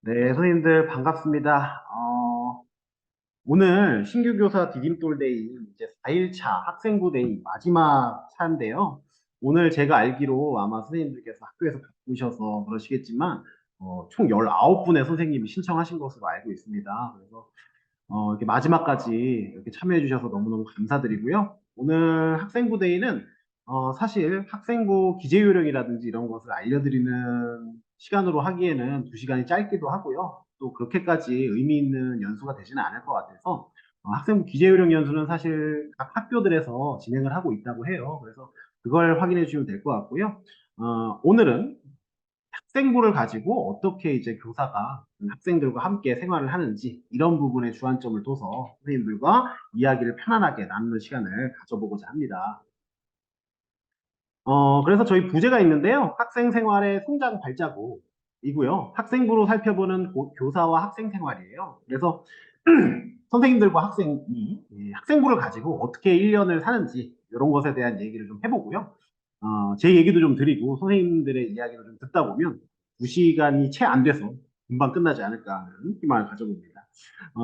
네, 선생님들 반갑습니다. 오늘 신규 교사 디딤돌 데이 이제 4일차 학생부 데이 마지막 차인데요. 오늘 제가 알기로 아마 선생님들께서 학교에서 바쁘셔서 그러시겠지만 총 19분의 선생님이 신청하신 것으로 알고 있습니다. 그래서 이렇게 마지막까지 이렇게 참여해 주셔서 너무너무 감사드리고요. 오늘 학생부 데이는 사실 학생부 기재 요령이라든지 이런 것을 알려드리는 시간으로 하기에는 2시간이 짧기도 하고요. 또 그렇게까지 의미 있는 연수가 되지는 않을 것 같아서 학생부 기재 요령 연수는 사실 각 학교들에서 진행을 하고 있다고 해요. 그래서 그걸 확인해 주시면 될 것 같고요. 오늘은 학생부를 가지고 어떻게 이제 교사가 학생들과 함께 생활을 하는지 이런 부분에 주안점을 둬서 선생님들과 이야기를 편안하게 나누는 시간을 가져보고자 합니다. 그래서 저희 부제가 있는데요. 학생 생활의 성장 발자국이고요. 학생부로 살펴보는 교사와 학생 생활이에요. 그래서 선생님들과 학생이 이 학생부를 가지고 어떻게 1년을 사는지 이런 것에 대한 얘기를 좀 해보고요. 제 얘기도 좀 드리고 선생님들의 이야기를 좀 듣다 보면 2시간이 채 안 돼서 금방 끝나지 않을까 하는 희망을 가져봅니다.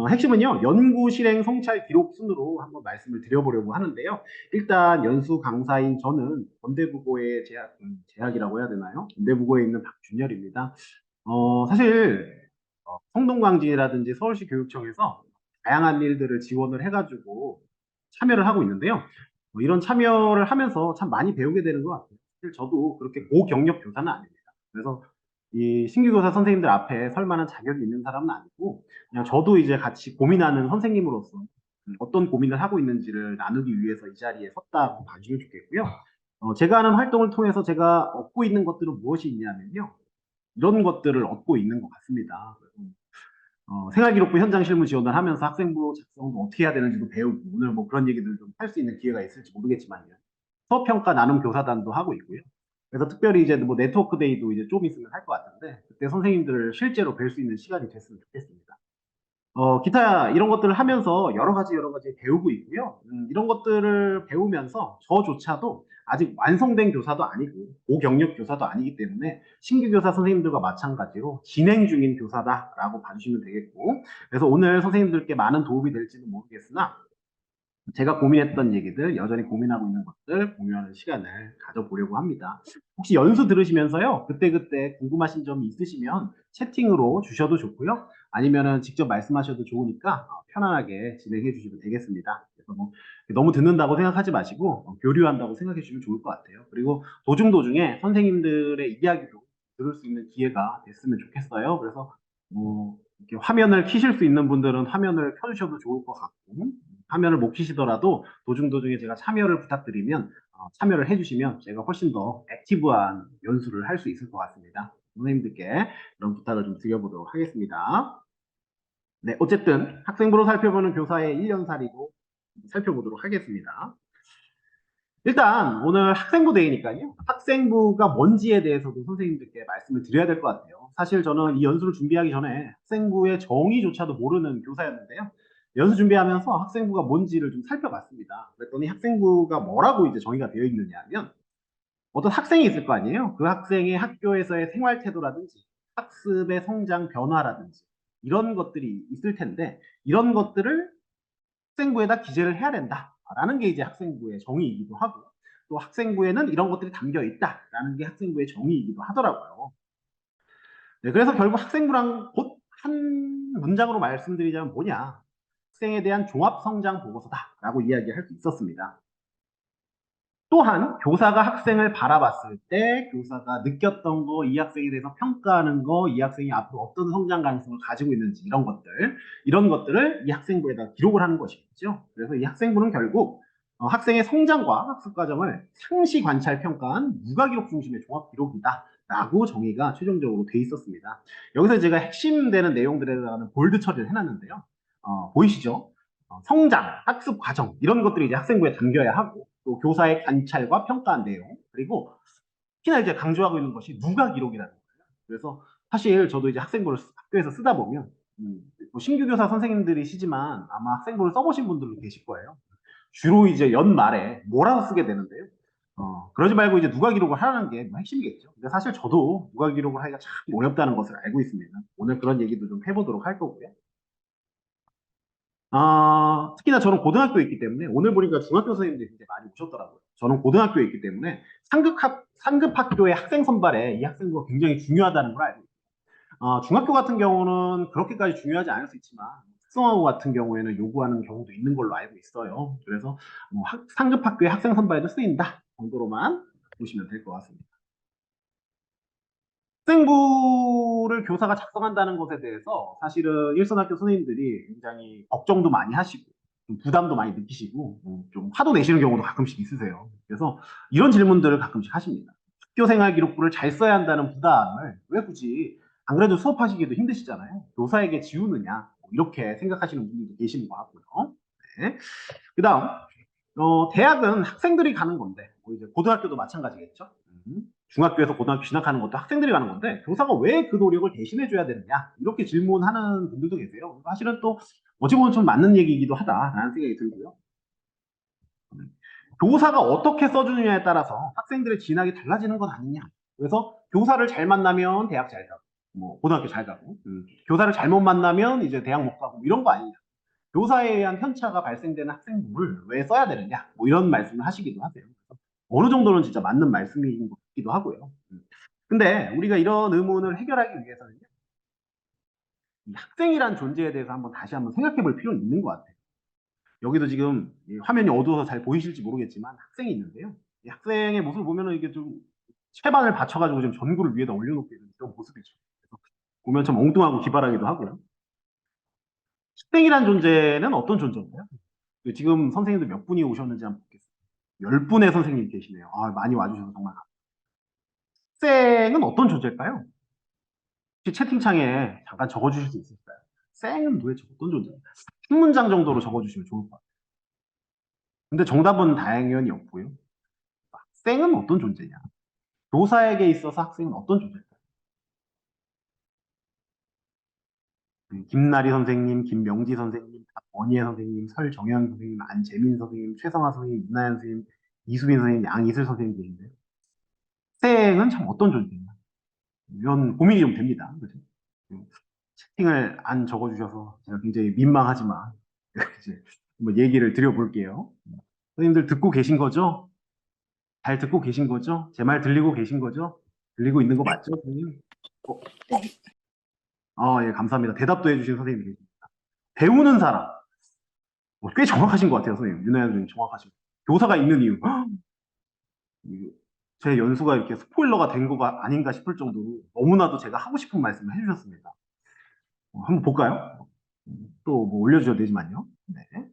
핵심은요, 연구 실행 성찰 기록 순으로 한번 말씀을 드려보려고 하는데요. 일단 연수 강사인 저는 건대부고의 재학이라고 해야 되나요? 건대부고에 있는 박준열입니다. 사실 성동광진이라든지 서울시 교육청에서 다양한 일들을 지원을 해가지고 참여를 하고 있는데요. 이런 참여를 하면서 참 많이 배우게 되는 것 같아요. 사실 저도 그렇게 고경력 교사는 아닙니다. 그래서 이 신규 교사 선생님들 앞에 설 만한 자격이 있는 사람은 아니고 그냥 저도 이제 같이 고민하는 선생님으로서 어떤 고민을 하고 있는지를 나누기 위해서 이 자리에 섰다고 봐주시면 좋겠고요. 제가 하는 활동을 통해서 제가 얻고 있는 것들은 무엇이 있냐면요. 이런 것들을 얻고 있는 것 같습니다. 생활기록부 현장 실무 지원을 하면서 학생부 작성도 어떻게 해야 되는지도 배우고 오늘 뭐 그런 얘기들 좀 할 수 있는 기회가 있을지 모르겠지만요. 수업평가 나눔 교사단도 하고 있고요. 그래서 특별히 이제 뭐 네트워크 데이도 이제 좀 있으면 할 것 같은데 그때 선생님들을 실제로 뵐 수 있는 시간이 됐으면 좋겠습니다. 기타 이런 것들을 하면서 여러 가지 배우고 있고요. 이런 것들을 배우면서 저조차도 아직 완성된 교사도 아니고 고경력 교사도 아니기 때문에 신규 교사 선생님들과 마찬가지로 진행 중인 교사다라고 봐주시면 되겠고 그래서 오늘 선생님들께 많은 도움이 될지는 모르겠으나 제가 고민했던 얘기들, 여전히 고민하고 있는 것들 공유하는 시간을 가져보려고 합니다. 혹시 연수 들으시면서요, 그때그때 궁금하신 점이 있으시면 채팅으로 주셔도 좋고요. 아니면은 직접 말씀하셔도 좋으니까 편안하게 진행해 주시면 되겠습니다. 그래서 뭐 너무 듣는다고 생각하지 마시고 교류한다고 생각해 주시면 좋을 것 같아요. 그리고 도중도중에 선생님들의 이야기도 들을 수 있는 기회가 됐으면 좋겠어요. 그래서 뭐 이렇게 화면을 켜실 수 있는 분들은 화면을 켜주셔도 좋을 것 같고 화면을 못 켜시더라도 도중도중에 제가 참여를 부탁드리면 참여를 해주시면 제가 훨씬 더 액티브한 연수를 할 수 있을 것 같습니다. 선생님들께 그런 부탁을 좀 드려보도록 하겠습니다. 네, 어쨌든 학생부로 살펴보는 교사의 1년살이도 살펴보도록 하겠습니다. 일단 오늘 학생부 데이니까요. 학생부가 뭔지에 대해서도 선생님들께 말씀을 드려야 될 것 같아요. 사실 저는 이 연수를 준비하기 전에 학생부의 정의조차도 모르는 교사였는데요. 연수 준비하면서 학생부가 뭔지를 좀 살펴봤습니다. 그랬더니 학생부가 뭐라고 이제 정의가 되어 있느냐 하면 어떤 학생이 있을 거 아니에요. 그 학생의 학교에서의 생활 태도라든지 학습의 성장 변화라든지 이런 것들이 있을 텐데 이런 것들을 학생부에다 기재를 해야 된다라는 게 이제 학생부의 정의이기도 하고 또 학생부에는 이런 것들이 담겨 있다라는 게 학생부의 정의이기도 하더라고요. 네, 그래서 결국 학생부랑 곧 한 문장으로 말씀드리자면 뭐냐? 학생에 대한 종합성장 보고서다라고 이야기할 수 있었습니다. 또한 교사가 학생을 바라봤을 때 교사가 느꼈던 거, 이 학생에 대해서 평가하는 거, 이 학생이 앞으로 어떤 성장 가능성을 가지고 있는지 이런 것들을 이 학생부에다 기록을 하는 것이겠죠. 그래서 이 학생부는 결국 학생의 성장과 학습 과정을 상시 관찰 평가한 육아기록 중심의 종합 기록이다. 라고 정의가 최종적으로 돼 있었습니다. 여기서 제가 핵심되는 내용들에 대한 볼드 처리를 해놨는데요. 보이시죠? 성장, 학습 과정 이런 것들이 이제 학생부에 담겨야 하고 또 교사의 관찰과 평가한 내용 그리고 특히나 이제 강조하고 있는 것이 누가 기록이라는 거예요. 그래서 사실 저도 이제 학생부를 학교에서 쓰다 보면 뭐 신규 교사 선생님들이시지만 아마 학생부를 써보신 분들도 계실 거예요. 주로 이제 연말에 몰아서 쓰게 되는데요. 그러지 말고 이제 누가 기록을 하라는 게 핵심이겠죠. 근데 사실 저도 누가 기록을 하기가 참 어렵다는 것을 알고 있습니다. 오늘 그런 얘기도 좀 해보도록 할 거고요. 특히나 저는 고등학교에 있기 때문에 오늘 보니까 중학교 선생님들이 굉장히 많이 오셨더라고요. 저는 고등학교에 있기 때문에 상급 학교의 학생 선발에 이 학생부가 굉장히 중요하다는 걸 알고 있어요. 중학교 같은 경우는 그렇게까지 중요하지 않을 수 있지만 특성화고 같은 경우에는 요구하는 경우도 있는 걸로 알고 있어요. 그래서 뭐 상급 학교의 학생 선발에도 쓰인다 정도로만 보시면 될 것 같습니다. 학생부를 교사가 작성한다는 것에 대해서 사실은 일선학교 선생님들이 굉장히 걱정도 많이 하시고 좀 부담도 많이 느끼시고 좀 화도 내시는 경우도 가끔씩 있으세요. 그래서 이런 질문들을 가끔씩 하십니다. 학교 생활 기록부를 잘 써야 한다는 부담을 왜 굳이 안 그래도 수업하시기도 힘드시잖아요. 교사에게 지우느냐 뭐 이렇게 생각하시는 분들도 계시는 것 같고요. 네. 그다음 대학은 학생들이 가는 건데, 뭐 이제 고등학교도 마찬가지겠죠. 중학교에서 고등학교 진학하는 것도 학생들이 가는 건데, 교사가 왜 그 노력을 대신해줘야 되느냐? 이렇게 질문하는 분들도 계세요. 사실은 또, 어찌 보면 좀 맞는 얘기이기도 하다라는 생각이 들고요. 교사가 어떻게 써주느냐에 따라서 학생들의 진학이 달라지는 건 아니냐. 그래서 교사를 잘 만나면 대학 잘 가고, 뭐, 고등학교 잘 가고, 교사를 잘못 만나면 이제 대학 못 가고, 이런 거 아니냐. 교사에 의한 편차가 발생되는 학생부를 왜 써야 되느냐 뭐 이런 말씀을 하시기도 하세요. 어느 정도는 진짜 맞는 말씀인 것 같기도 하고요. 근데 우리가 이런 의문을 해결하기 위해서는요, 이 학생이란 존재에 대해서 다시 한번 생각해 볼 필요는 있는 것 같아요. 여기도 지금 화면이 어두워서 잘 보이실지 모르겠지만 학생이 있는데요. 이 학생의 모습을 보면은 이게 좀 채반을 받쳐가지고 좀 전구를 위에다 올려놓게 되는 그런 모습이죠. 보면 좀 엉뚱하고 기발하기도 하고요. 학생이란 존재는 어떤 존재인가요? 지금 선생님들 몇 분이 오셨는지 한번 보겠습니다. 10분의 선생님이 계시네요. 많이 와주셔서 정말. 학생은 어떤 존재일까요? 혹시 채팅창에 잠깐 적어주실 수 있을까요? 생은 도대체 어떤 존재인가요? 한 문장 정도로 적어주시면 좋을 것 같아요. 근데 정답은 다행히 없고요. 학생은 어떤 존재냐? 교사에게 있어서 학생은 어떤 존재일까요? 김나리 선생님, 김명지 선생님, 원희애 선생님, 설정현 선생님, 안재민 선생님, 최성화 선생님, 윤나연 선생님, 이수빈 선생님, 양이슬 선생님 계신데요. 학생은 참 어떤 존재냐? 이런 고민이 좀 됩니다. 그죠? 채팅을 안 적어주셔서 제가 굉장히 민망하지만 이제 한번 얘기를 드려볼게요. 선생님들 듣고 계신 거죠? 잘 듣고 계신 거죠? 제 말 들리고 계신 거죠? 들리고 있는 거 맞죠, 선생님? 예, 감사합니다. 대답도 해주신 선생님이 계십니다. 배우는 사람. 꽤 정확하신 것 같아요, 선생님. 윤아연 선생님 정확하시고. 교사가 있는 이유. 제 연수가 이렇게 스포일러가 된 거가 아닌가 싶을 정도로 너무나도 제가 하고 싶은 말씀을 해주셨습니다. 한번 볼까요? 또 뭐 올려주셔도 되지만요. 네.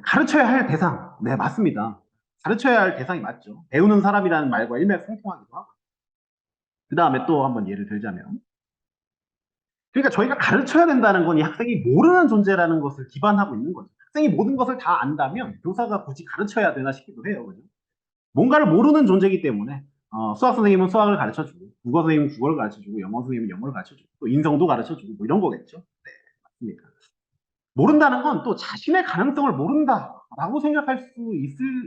가르쳐야 할 대상. 네, 맞습니다. 가르쳐야 할 대상이 맞죠. 배우는 사람이라는 말과 일맥상통하기도 하고. 그 다음에 또 한번 예를 들자면. 그러니까 저희가 가르쳐야 된다는 건 이 학생이 모르는 존재라는 것을 기반하고 있는 거죠. 학생이 모든 것을 다 안다면 교사가 굳이 가르쳐야 되나 싶기도 해요. 그죠? 뭔가를 모르는 존재이기 때문에 수학 선생님은 수학을 가르쳐주고 국어 선생님은 국어를 가르쳐주고 영어 선생님은 영어를 가르쳐주고 또 인성도 가르쳐주고 뭐 이런 거겠죠. 네, 맞습니다. 모른다는 건 또 자신의 가능성을 모른다라고 생각할 수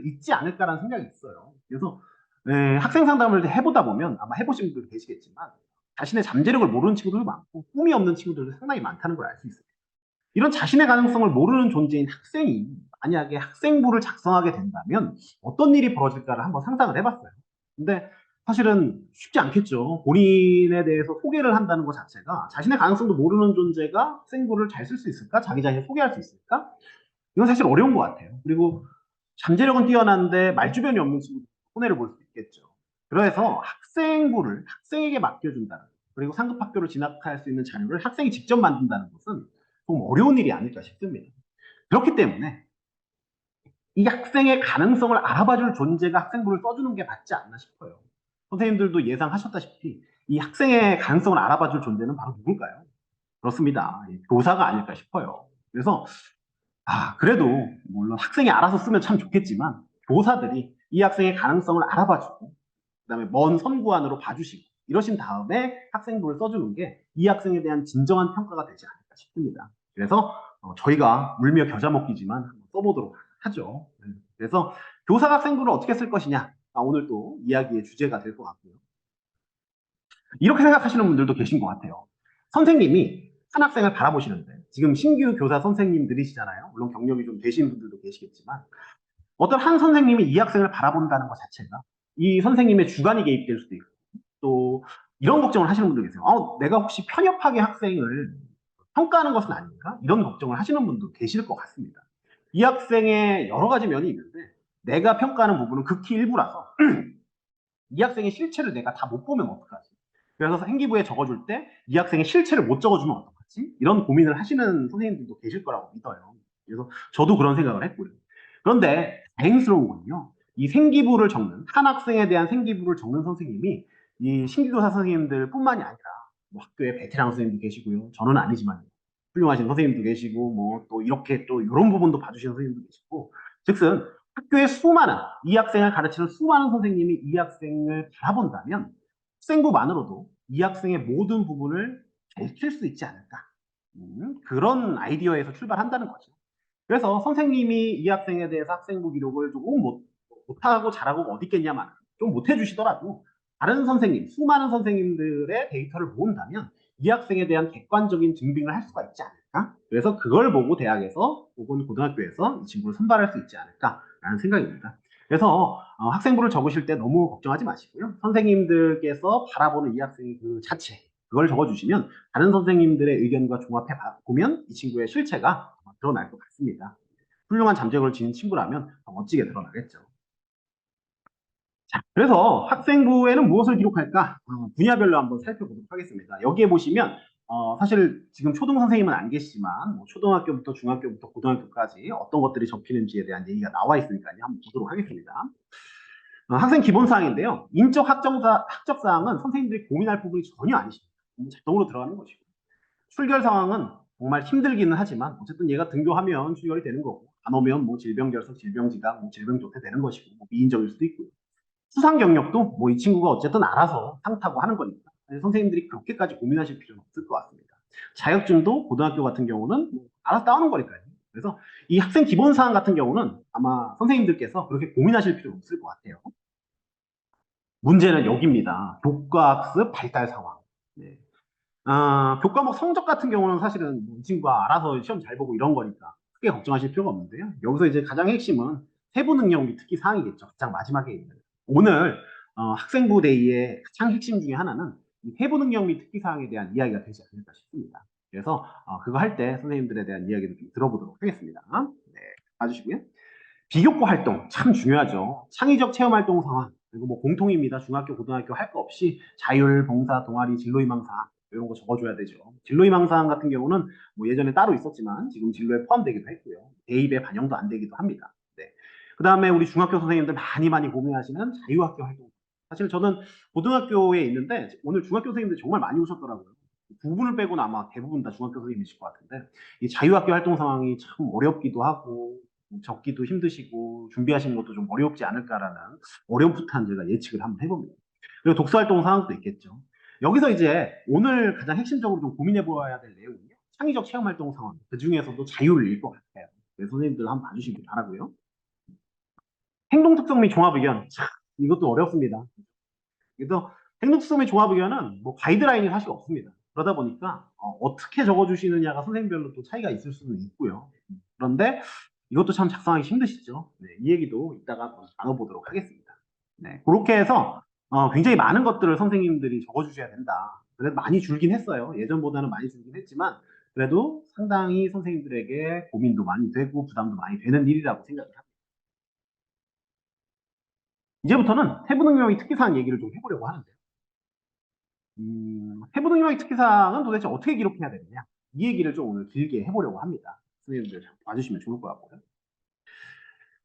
있지 않을까라는 생각이 있어요. 그래서 학생 상담을 해보다 보면 아마 해보신 분들 계시겠지만 자신의 잠재력을 모르는 친구들도 많고 꿈이 없는 친구들도 상당히 많다는 걸 알 수 있어요. 이런 자신의 가능성을 모르는 존재인 학생이 만약에 학생부를 작성하게 된다면 어떤 일이 벌어질까를 한번 상상을 해봤어요. 근데 사실은 쉽지 않겠죠. 본인에 대해서 소개를 한다는 것 자체가 자신의 가능성도 모르는 존재가 학생부를 잘 쓸 수 있을까? 자기 자신을 소개할 수 있을까? 이건 사실 어려운 것 같아요. 그리고 잠재력은 뛰어난데 말주변이 없는 친구들 손해를 볼 수 있겠죠. 그래서 학생부를 학생에게 맡겨준다는 그리고 상급 학교를 진학할 수 있는 자료를 학생이 직접 만든다는 것은 좀 어려운 일이 아닐까 싶습니다. 그렇기 때문에 이 학생의 가능성을 알아봐줄 존재가 학생부를 써주는 게 맞지 않나 싶어요. 선생님들도 예상하셨다시피 이 학생의 가능성을 알아봐줄 존재는 바로 누굴까요? 그렇습니다. 교사가 아닐까 싶어요. 그래서 그래도 물론 학생이 알아서 쓰면 참 좋겠지만 교사들이 이 학생의 가능성을 알아봐주고 그다음에 먼 선구안으로 봐주시고 이러신 다음에 학생부를 써주는 게 이 학생에 대한 진정한 평가가 되지 않을까 싶습니다. 그래서 저희가 물며 겨자 먹기지만 한번 써보도록 하죠. 그래서 교사가 학생부를 어떻게 쓸 것이냐 오늘 또 이야기의 주제가 될 것 같고요. 이렇게 생각하시는 분들도 계신 것 같아요. 선생님이 한 학생을 바라보시는데, 지금 신규 교사 선생님들이시잖아요. 물론 경력이 좀 되신 분들도 계시겠지만, 어떤 한 선생님이 이 학생을 바라본다는 것 자체가 이 선생님의 주관이 개입될 수도 있고, 또 이런 걱정을 하시는 분도 계세요. 내가 혹시 편협하게 학생을 평가하는 것은 아닌가? 이런 걱정을 하시는 분도 계실 것 같습니다. 이 학생의 여러 가지 면이 있는데, 내가 평가하는 부분은 극히 일부라서 이 학생의 실체를 내가 다 못 보면 어떡하지? 그래서 행기부에 적어줄 때 이 학생의 실체를 못 적어주면 어떡하지? 이런 고민을 하시는 선생님들도 계실 거라고 믿어요. 그래서 저도 그런 생각을 했고요. 그런데 다행스러운 건요. 이 생기부를 적는, 한 학생에 대한 생기부를 적는 선생님이 이 신규교사 선생님들 뿐만이 아니라 뭐 학교에 베테랑 선생님도 계시고요. 저는 아니지만 훌륭하신 선생님도 계시고 뭐 또 이렇게 또 이런 부분도 봐주시는 선생님도 계시고, 즉슨 학교에 수많은 이 학생을 가르치는 수많은 선생님이 이 학생을 바라본다면 학생부만으로도 이 학생의 모든 부분을 밝힐 수 있지 않을까. 그런 아이디어에서 출발한다는 거죠. 그래서 선생님이 이 학생에 대해서 학생부 기록을 조금 못하고 잘하고 어디 있겠냐만 좀 못해주시더라도 다른 선생님, 수많은 선생님들의 데이터를 모은다면 이 학생에 대한 객관적인 증빙을 할 수가 있지 않을까? 그래서 그걸 보고 대학에서 혹은 고등학교에서 이 친구를 선발할 수 있지 않을까라는 생각입니다. 그래서 학생부를 적으실 때 너무 걱정하지 마시고요. 선생님들께서 바라보는 이 학생의 그 자체, 그걸 적어주시면 다른 선생님들의 의견과 종합해 보면 이 친구의 실체가 드러날 것 같습니다. 훌륭한 잠재력을 지닌 친구라면 더 멋지게 드러나겠죠. 자, 그래서 학생부에는 무엇을 기록할까? 분야별로 한번 살펴보도록 하겠습니다. 여기에 보시면 사실 지금 초등 선생님은 안 계시지만 뭐 초등학교부터 중학교부터 고등학교까지 어떤 것들이 적히는지에 대한 얘기가 나와 있으니까요. 한번 보도록 하겠습니다. 학생 기본사항인데요. 인적 학적 사항은 선생님들이 고민할 부분이 전혀 아니십니다. 자동으로 들어가는 것이고, 출결 상황은 정말 힘들기는 하지만 어쨌든 얘가 등교하면 출결이 되는 거고, 안 오면 뭐 질병결석, 질병지각, 뭐 질병조퇴 되는 것이고, 뭐 미인적일 수도 있고요. 수상 경력도 뭐 이 친구가 어쨌든 알아서 상타고 하는 거니까 선생님들이 그렇게까지 고민하실 필요는 없을 것 같습니다. 자격증도 고등학교 같은 경우는 뭐 알아서 따오는 거니까요. 그래서 이 학생 기본 사항 같은 경우는 아마 선생님들께서 그렇게 고민하실 필요는 없을 것 같아요. 문제는 여기입니다. 교과학습 발달 상황. 네. 교과목 성적 같은 경우는 사실은 이 친구가 알아서 시험 잘 보고 이런 거니까 크게 걱정하실 필요가 없는데요. 여기서 이제 가장 핵심은 세부 능력 및 특기 사항이겠죠. 가장 마지막에 있는. 오늘 학생부 데이의 가장 핵심 중에 하나는 이 세부 능력 및 특기 사항에 대한 이야기가 되지 않을까 싶습니다. 그래서 그거 할 때 선생님들에 대한 이야기를 좀 들어보도록 하겠습니다. 네, 봐주시고요. 비교과 활동 참 중요하죠. 창의적 체험 활동 상황, 그리고 뭐 공통입니다. 중학교, 고등학교 할 거 없이 자율, 봉사, 동아리, 진로희망 사항 이런 거 적어줘야 되죠. 진로희망 사항 같은 경우는 뭐 예전에 따로 있었지만 지금 진로에 포함되기도 했고요. 대입에 반영도 안 되기도 합니다. 네. 그 다음에 우리 중학교 선생님들 많이 고민하시는 자유학교 활동. 사실 저는 고등학교에 있는데 오늘 중학교 선생님들 정말 많이 오셨더라고요. 부분을 빼고는 아마 대부분 다 중학교 선생님이실 것 같은데 이 자유학교 활동 상황이 참 어렵기도 하고 적기도 힘드시고 준비하시는 것도 좀 어렵지 않을까라는 어렴풋한 제가 예측을 한번 해봅니다. 그리고 독서활동 상황도 있겠죠. 여기서 이제 오늘 가장 핵심적으로 좀 고민해 보아야 될 내용은요. 창의적 체험활동 상황. 그 중에서도 자율일 것 같아요. 그래서 선생님들 한번 봐주시기 바라고요. 행동 특성 및 종합 의견. 참, 이것도 어렵습니다. 그래서 행동 특성 및 종합 의견은 뭐 가이드라인이 사실 없습니다. 그러다 보니까 어떻게 적어주시느냐가 선생님별로 또 차이가 있을 수는 있고요. 그런데 이것도 참 작성하기 힘드시죠. 네, 이 얘기도 이따가 나눠보도록 하겠습니다. 네, 그렇게 해서 굉장히 많은 것들을 선생님들이 적어주셔야 된다. 그래도 많이 줄긴 했어요. 예전보다는 많이 줄긴 했지만 그래도 상당히 선생님들에게 고민도 많이 되고 부담도 많이 되는 일이라고 생각을 합니다. 이제부터는 세부 능력의 특기사항 얘기를 좀 해보려고 하는데요. 세부 능력의 특기사항은 도대체 어떻게 기록해야 되느냐? 이 얘기를 좀 오늘 길게 해보려고 합니다. 선생님들 봐주시면 좋을 것 같고요.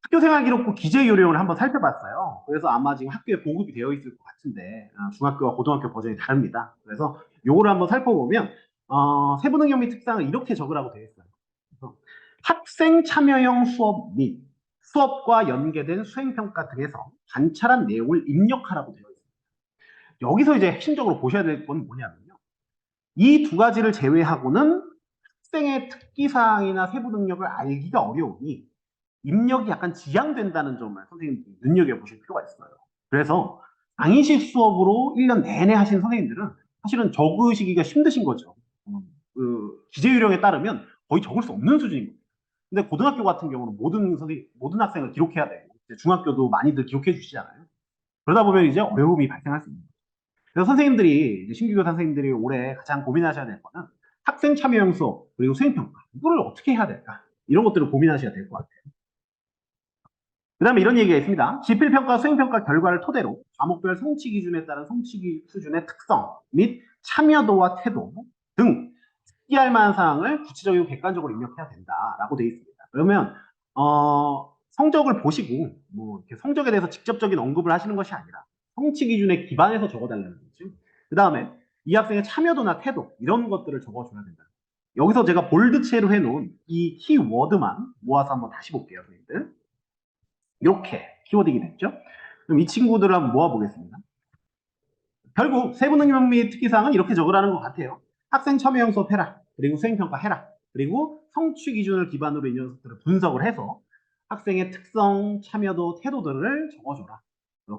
학교생활기록부 기재 요령을 한번 살펴봤어요. 그래서 아마 지금 학교에 보급이 되어 있을 것 같은데 중학교와 고등학교 버전이 다릅니다. 그래서 요거를 한번 살펴보면 세부 능력 및 특성을 이렇게 적으라고 되어 있어요. 그래서 학생 참여형 수업 및 수업과 연계된 수행평가 등에서 관찰한 내용을 입력하라고 되어 있습니다. 여기서 이제 핵심적으로 보셔야 될 건 뭐냐면요. 이 두 가지를 제외하고는 학생의 특기사항이나 세부 능력을 알기가 어려우니 입력이 약간 지양된다는 점을 선생님들이 눈여겨보실 필요가 있어요. 그래서 강의식 수업으로 1년 내내 하신 선생님들은 사실은 적으시기가 힘드신 거죠. 그 기재 요령에 따르면 거의 적을 수 없는 수준입니다. 근데 고등학교 같은 경우는 모든 학생을 기록해야 돼요. 중학교도 많이들 기록해 주시잖아요. 그러다 보면 이제 어려움이 발생할 수 있습니다. 그래서 선생님들이, 이제 신규교사 선생님들이 올해 가장 고민하셔야 될 거는 학생 참여형 수업, 그리고 수행평가. 이거를 어떻게 해야 될까? 이런 것들을 고민하셔야 될 것 같아요. 그 다음에 이런 얘기가 있습니다. 지필평가, 수행평가 결과를 토대로 과목별 성취 기준에 따른 성취 수준의 특성 및 참여도와 태도 등 특기할 만한 사항을 구체적이고 객관적으로 입력해야 된다라고 되어 있습니다. 그러면 성적을 보시고 뭐 이렇게 성적에 대해서 직접적인 언급을 하시는 것이 아니라 성취 기준에 기반해서 적어달라는 거죠. 그 다음에 이 학생의 참여도나 태도 이런 것들을 적어줘야 된다. 여기서 제가 볼드체로 해놓은 이 키워드만 모아서 한번 다시 볼게요, 선생님들. 이렇게 키워드가 됐죠. 그럼 이 친구들을 한번 모아보겠습니다. 결국 세부능력 및 특기사항은 이렇게 적으라는 것 같아요. 학생 참여형 수업 해라. 그리고 수행평가 해라. 그리고 성취 기준을 기반으로 이 녀석들을 분석을 해서 학생의 특성, 참여도, 태도들을 적어줘라.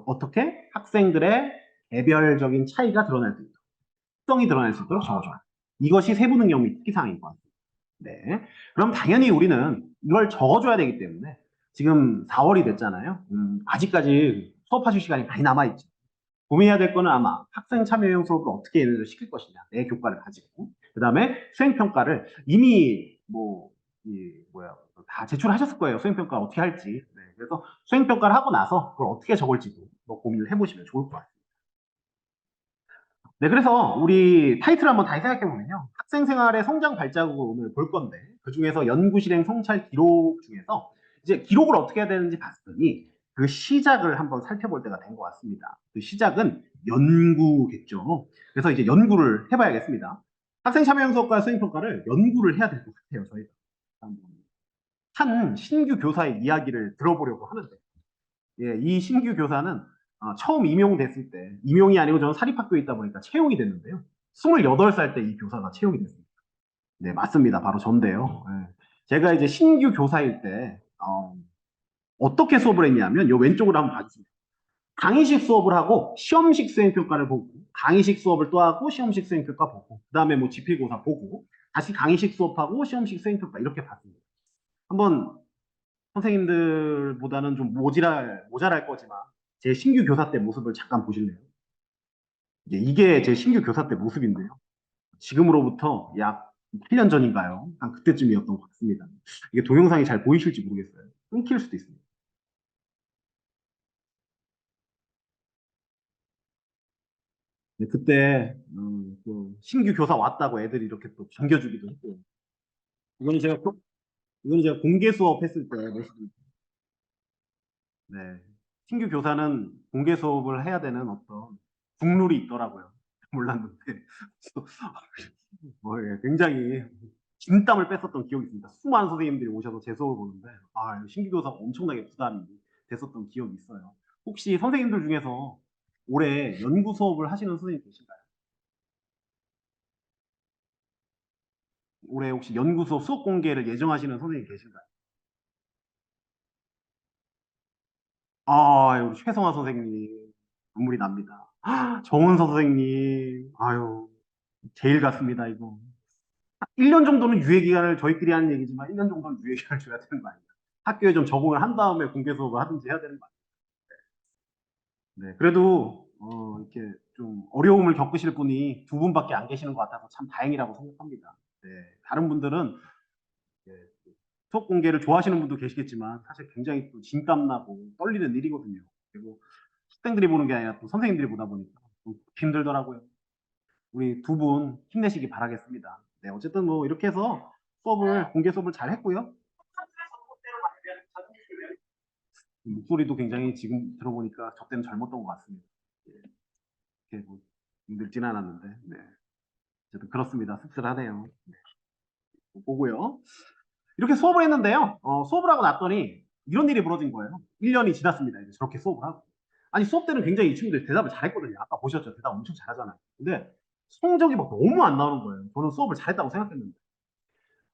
어떻게? 학생들의 개별적인 차이가 드러날 수 있도록, 특성이 드러날 수 있도록 적어줘라. 이것이 세부능력 및 특기사항인 것 같습니다. 네. 그럼 당연히 우리는 이걸 적어줘야 되기 때문에 지금 4월이 됐잖아요. 아직까지 수업하실 시간이 많이 남아있죠. 고민해야 될 거는 아마 학생 참여형 수업을 어떻게 얘네들 시킬 것이냐. 내 교과를 가지고. 그 다음에 수행평가를 이미 다 제출하셨을 거예요. 수행평가 어떻게 할지. 네, 그래서 수행평가를 하고 나서 그걸 어떻게 적을지도 고민을 해보시면 좋을 것 같아요. 네, 그래서 우리 타이틀 한번 다시 생각해보면요. 학생 생활의 성장 발자국을 오늘 볼 건데, 그 중에서 연구 실행 성찰 기록 중에서 이제 기록을 어떻게 해야 되는지 봤더니 그 시작을 한번 살펴볼 때가 된 것 같습니다. 그 시작은 연구겠죠. 그래서 이제 연구를 해봐야겠습니다. 학생 참여형 수업과 수행평가를 연구를 해야 될 것 같아요, 저희가. 한 신규 교사의 이야기를 들어보려고 하는데, 예, 이 신규 교사는 처음 임용됐을 때, 임용이 아니고 저는 사립학교에 있다 보니까 채용이 됐는데요. 28살 때 이 교사가 채용이 됐습니다. 네, 맞습니다. 바로 전데요. 예. 제가 이제 신규 교사일 때, 어떻게 수업을 했냐면, 요 왼쪽으로 한번 봐주세요. 강의식 수업을 하고, 시험식 수행평가를 보고, 강의식 수업을 또 하고, 시험식 수행평가 보고, 그 다음에 뭐 지필고사 보고, 다시 강의식 수업하고, 시험식 수행평가 이렇게 봤습니다. 한번 선생님들보다는 좀 모자랄 거지만 제 신규 교사 때 모습을 잠깐 보실래요? 이게 제 신규 교사 때 모습인데요. 지금으로부터 약 8년 전인가요? 한 그때쯤이었던 것 같습니다. 이게 동영상이 잘 보이실지 모르겠어요. 끊길 수도 있습니다. 네, 그때 또 신규 교사 왔다고 애들이 이렇게 또 반겨주기도 했고, 이거는 제가 이거는 제가 공개 수업 했을 때 모습입니다. 네. 신규 교사는 공개 수업을 해야 되는 어떤 국룰이 있더라고요. 몰랐는데. 예, 굉장히 진땀을 뺐었던 기억이 있습니다. 수많은 선생님들이 오셔서 제 수업을 보는데, 신규 교사가 엄청나게 부담이 됐었던 기억이 있어요. 혹시 선생님들 중에서 올해 연구 수업을 하시는 선생님 계신가요? 올해 혹시 연구 수업 수업 공개를 예정하시는 선생님 계신가요? 우리 최성화 선생님, 눈물이 납니다. 정은서 선생님, 아유, 제일 같습니다, 이거. 1년 정도는 유예 기간을 저희끼리 하는 얘기지만 1년 정도는 유예 기간을 줘야 되는 거 아니에요? 학교에 좀 적응을 한 다음에 공개 수업을 하든지 해야 되는 거 아니에요? 네, 그래도 이렇게 좀 어려움을 겪으실 분이 두 분밖에 안 계시는 것 같아서 참 다행이라고 생각합니다. 네, 다른 분들은 네, 수업 공개를 좋아하시는 분도 계시겠지만 사실 굉장히 또 진땀나고 떨리는 일이거든요. 그리고 학생들이 보는 게 아니라 또 선생님들이 보다 보니까 좀 힘들더라고요. 우리 두 분 힘내시기 바라겠습니다. 네, 어쨌든 뭐 이렇게 해서 공개 수업을 잘 했고요. 목소리도 굉장히 지금 들어보니까 저 때는 젊었던 것 같습니다. 예, 이렇게 뭐 늙진 않았는데, 네. 어쨌든 그렇습니다. 씁쓸하네요. 네, 보고요. 이렇게 수업을 했는데요. 수업을 하고 났더니 이런 일이 벌어진 거예요. 1년이 지났습니다. 이제 저렇게 수업을 하고. 아니, 수업 때는 굉장히 이 친구들이 대답을 잘했거든요. 아까 보셨죠? 대답 엄청 잘하잖아요. 근데 성적이 막 너무 안 나오는 거예요. 저는 수업을 잘했다고 생각했는데.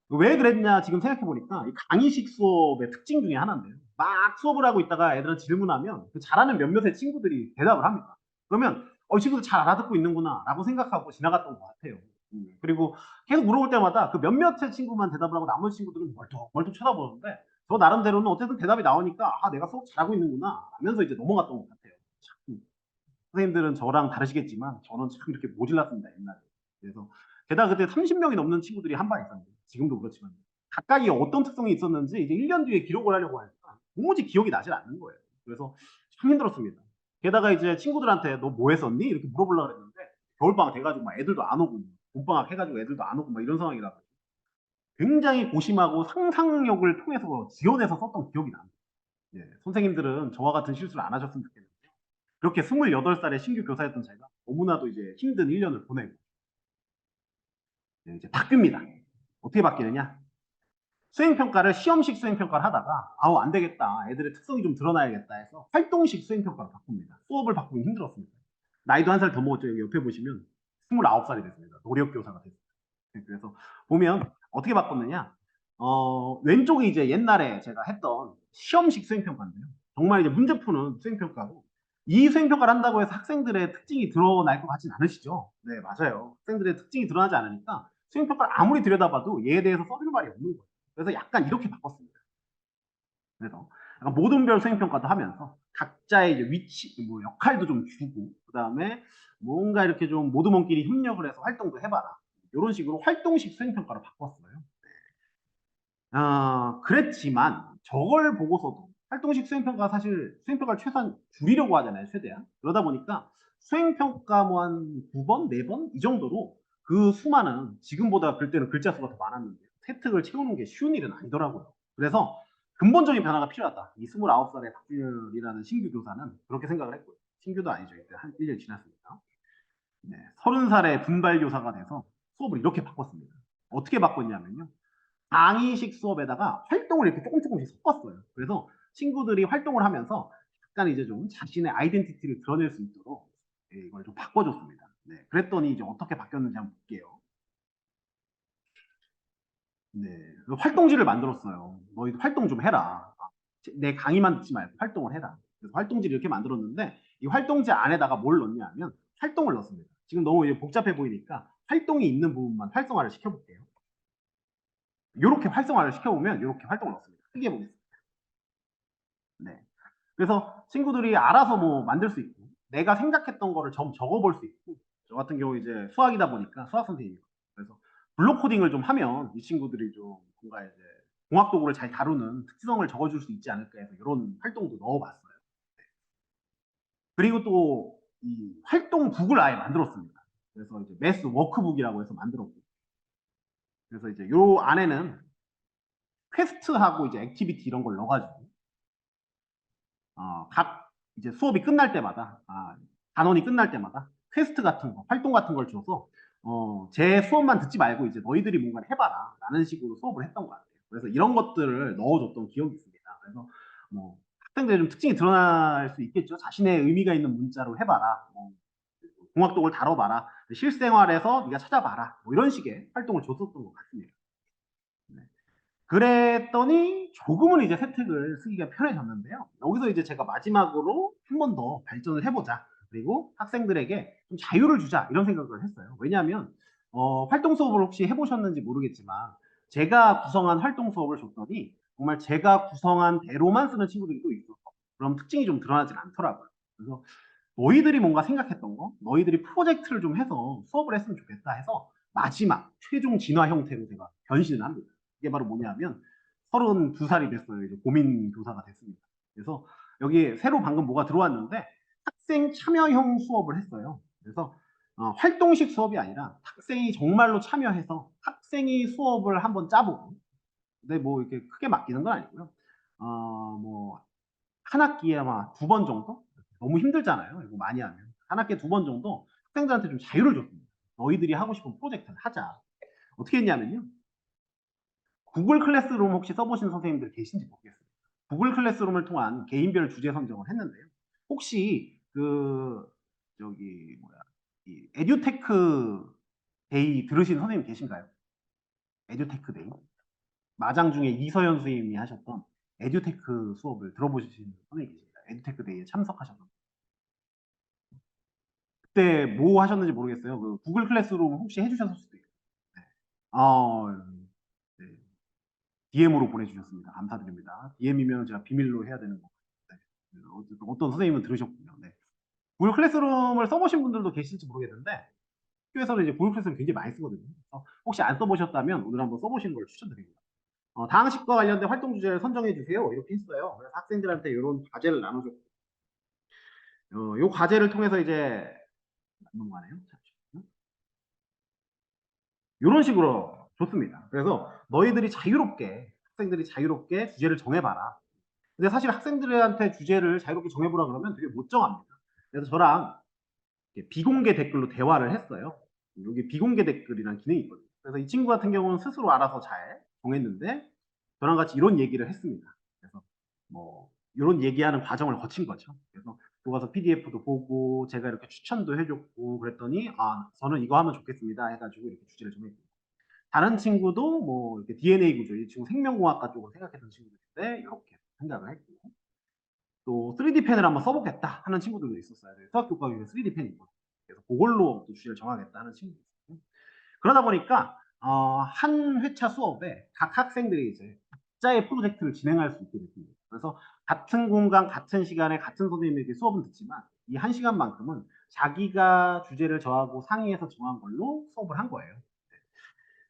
왜 그랬냐 지금 생각해보니까 이 강의식 수업의 특징 중에 하나인데요. 막 수업을 하고 있다가 애들은 질문하면 그 잘하는 몇몇의 친구들이 대답을 합니다. 그러면 이 친구들 잘 알아듣고 있는구나 라고 생각하고 지나갔던 것 같아요. 그리고 계속 물어볼 때마다 그 몇몇의 친구만 대답을 하고 나머지 친구들은 멀뚱멀뚱 쳐다보는데 저 나름대로는 어쨌든 대답이 나오니까 아 내가 수업 잘하고 있는구나 하면서 이제 넘어갔던 것 같아요. 참, 선생님들은 저랑 다르시겠지만 저는 참 이렇게 모질랐습니다 옛날에. 그래서 게다가 그때 30명이 넘는 친구들이 한 반 있었는데 지금도 그렇지만 각각이 어떤 특성이 있었는지 이제 1년 뒤에 기록을 하려고 하니까 도무지 기억이 나질 않는 거예요. 그래서 참 힘들었습니다. 게다가 이제 친구들한테 너 뭐 했었니? 이렇게 물어보려고 했는데 겨울방학 돼가지고 막 애들도 안 오고 봄방학 해가지고 애들도 안 오고 막 이런 상황이라 굉장히 고심하고 상상력을 통해서 지원해서 썼던 기억이 납니다. 예, 선생님들은 저와 같은 실수를 안 하셨으면 좋겠는데 그렇게 28살에 신규 교사였던 제가 너무나도 이제 힘든 1년을 보내고 이제 바뀝니다. 어떻게 바뀌느냐? 수행평가를 시험식 수행평가를 하다가 아우 안 되겠다. 애들의 특성이 좀 드러나야겠다 해서 활동식 수행평가로 바꿉니다. 수업을 바꾸기 힘들었습니다. 나이도 한 살 더 먹었죠. 여기 옆에 보시면 29살이 됐습니다. 노력교사가 됐습니다. 그래서 보면 어떻게 바꿨느냐? 왼쪽이 이제 옛날에 제가 했던 시험식 수행평가인데요. 정말 이제 문제 푸는 수행평가고 이 수행평가를 한다고 해서 학생들의 특징이 드러날 것 같진 않으시죠? 네, 맞아요. 학생들의 특징이 드러나지 않으니까 수행평가를 아무리 들여다봐도 얘에 대해서 써줄 말이 없는 거예요. 그래서 약간 이렇게 바꿨습니다. 그래서 약간 모든별 수행평가도 하면서 각자의 이제 위치, 뭐 역할도 좀 주고 그다음에 뭔가 이렇게 좀 모두모끼리 협력을 해서 활동도 해봐라. 이런 식으로 활동식 수행평가로 바꿨어요. 그랬지만 저걸 보고서도 활동식 수행평가 사실 수행평가를 최소한 줄이려고 하잖아요. 최대한. 그러다 보니까 수행평가 뭐 한 9번, 4번 이 정도로 그 수많은 지금보다 그때는 글자 수가 더 많았는데 세특을 채우는 게 쉬운 일은 아니더라고요. 그래서 근본적인 변화가 필요하다. 이 29살의 박준열이라는 신규 교사는 그렇게 생각을 했고요. 신규도 아니죠. 이제 한 1년 지났으니까. 네, 30살의 분발 교사가 돼서 수업을 이렇게 바꿨습니다. 어떻게 바꿨냐면요. 강의식 수업에다가 활동을 이렇게 조금씩 섞었어요. 그래서 친구들이 활동을 하면서 약간 이제 좀 자신의 아이덴티티를 드러낼 수 있도록 이걸 좀 바꿔줬습니다. 네, 그랬더니 이제 어떻게 바뀌었는지 한번 볼게요. 네, 활동지를 만들었어요. 너희도 활동 좀 해라. 내 강의만 듣지 말고 활동을 해라. 그래서 활동지를 이렇게 만들었는데 이 활동지 안에다가 뭘 넣냐 하면 활동을 넣습니다. 지금 너무 복잡해 보이니까 활동이 있는 부분만 활성화를 시켜볼게요. 이렇게 활성화를 시켜보면 이렇게 활동을 넣습니다. 크게 보겠습니다. 네. 그래서 친구들이 알아서 뭐 만들 수 있고 내가 생각했던 거를 좀 적어볼 수 있고 저 같은 경우 이제 수학이다 보니까 수학 선생님이고 그래서 블록 코딩을 좀 하면 이 친구들이 좀 뭔가 이제 공학 도구를 잘 다루는 특성을 적어줄 수 있지 않을까 해서 이런 활동도 넣어봤어요. 그리고 또 이 활동북을 아예 만들었습니다. 그래서 이제 매스 워크북이라고 해서 만들었고 그래서 이제 요 안에는 퀘스트하고 이제 액티비티 이런 걸 넣어가지고 각 이제 수업이 끝날 때마다 단원이 끝날 때마다 퀘스트 같은 거, 활동 같은 걸 줘서 제 수업만 듣지 말고 이제 너희들이 뭔가를 해봐라 라는 식으로 수업을 했던 것 같아요. 그래서 이런 것들을 넣어줬던 기억이 있습니다. 그래서 뭐 학생들의 좀 특징이 드러날 수 있겠죠. 자신의 의미가 있는 문자로 해봐라. 공학독을 다뤄봐라. 실생활에서 네가 찾아봐라. 뭐 이런 식의 활동을 줬었던 것 같습니다. 네. 그랬더니 조금은 이제 세특을 쓰기가 편해졌는데요. 여기서 이제 제가 마지막으로 한 번 더 발전을 해보자. 그리고 학생들에게 좀 자유를 주자. 이런 생각을 했어요. 왜냐하면 활동 수업을 혹시 해보셨는지 모르겠지만 제가 구성한 활동 수업을 줬더니 정말 제가 구성한 대로만 쓰는 친구들이 또 있어서 그럼 특징이 좀 드러나진 않더라고요. 그래서 너희들이 뭔가 생각했던 거, 너희들이 프로젝트를 좀 해서 수업을 했으면 좋겠다 해서 마지막 최종 진화 형태로 제가 변신을 합니다. 이게 바로 뭐냐면 32살이 됐어요. 이제 고민 교사가 됐습니다. 그래서 여기 새로 방금 뭐가 들어왔는데 학생 참여형 수업을 했어요. 그래서 활동식 수업이 아니라 학생이 정말로 참여해서 학생이 수업을 한번 짜보고 근데 뭐 이렇게 크게 맡기는 건 아니고요. 뭐 한 학기에 아마 2번 정도? 너무 힘들잖아요. 이거 많이 하면. 한 학기에 2번 정도 학생들한테 좀 자유를 줬습니다. 너희들이 하고 싶은 프로젝트를 하자. 어떻게 했냐면요. 구글 클래스룸 혹시 써보신 선생님들 계신지 모르겠어요. 구글 클래스룸을 통한 개인별 주제 선정을 했는데요. 혹시 그 저기 뭐야 이 에듀테크 데이 들으신 선생님 계신가요? 에듀테크 데이 마장 중에 이서연 선생님이 하셨던 에듀테크 수업을 들어보신 선생님 계십니다. 에듀테크 데이에 참석하셨던 그때 뭐 하셨는지 모르겠어요. 그 구글 클래스룸 혹시 해주셨을 수도 있고. 네. 어, 네. DM으로 보내주셨습니다. 감사드립니다. DM이면 제가 비밀로 해야 되는 거. 네. 어떤 선생님은 들으셨군요. 네. 구글 클래스룸을 써보신 분들도 계실지 모르겠는데 학교에서는 이제 구글 클래스룸 굉장히 많이 쓰거든요. 혹시 안 써보셨다면 오늘 한번 써보시는 걸 추천드립니다. 다항식과 관련된 활동 주제를 선정해 주세요. 이렇게 했어요. 그래서 학생들한테 이런 과제를 나눠줬고, 요 과제를 통해서 이제 맞는 거 아니에요? 이런 식으로 줬습니다. 그래서 너희들이 자유롭게 학생들이 자유롭게 주제를 정해봐라. 근데 사실 학생들한테 주제를 자유롭게 정해보라 그러면 되게 못 정합니다. 그래서 저랑 비공개 댓글로 대화를 했어요. 여기 비공개 댓글이라는 기능이 있거든요. 그래서 이 친구 같은 경우는 스스로 알아서 잘 정했는데 저랑 같이 이런 얘기를 했습니다. 그래서 뭐 이런 얘기하는 과정을 거친 거죠. 그래서 들어가서 PDF도 보고 제가 이렇게 추천도 해줬고 그랬더니 저는 이거 하면 좋겠습니다 해가지고 이렇게 주제를 정했고 다른 친구도 뭐 이렇게 DNA 구조 이 친구 생명공학과 쪽으로 생각했던 친구들인데 이렇게 생각을 했고 또 3D 펜을 한번 써보겠다 하는 친구들도 있었어요. 수학교과학에 3D 펜이 있거든요. 그래서 그걸로 또 주제를 정하겠다 하는 친구도 있었고 그러다 보니까 한 회차 수업에 각 학생들이 이제 각자의 프로젝트를 진행할 수 있게 됐습니다. 그래서 같은 공간, 같은 시간에 같은 선생님에게 수업은 듣지만 이 한 시간만큼은 자기가 주제를 정하고 상의해서 정한 걸로 수업을 한 거예요.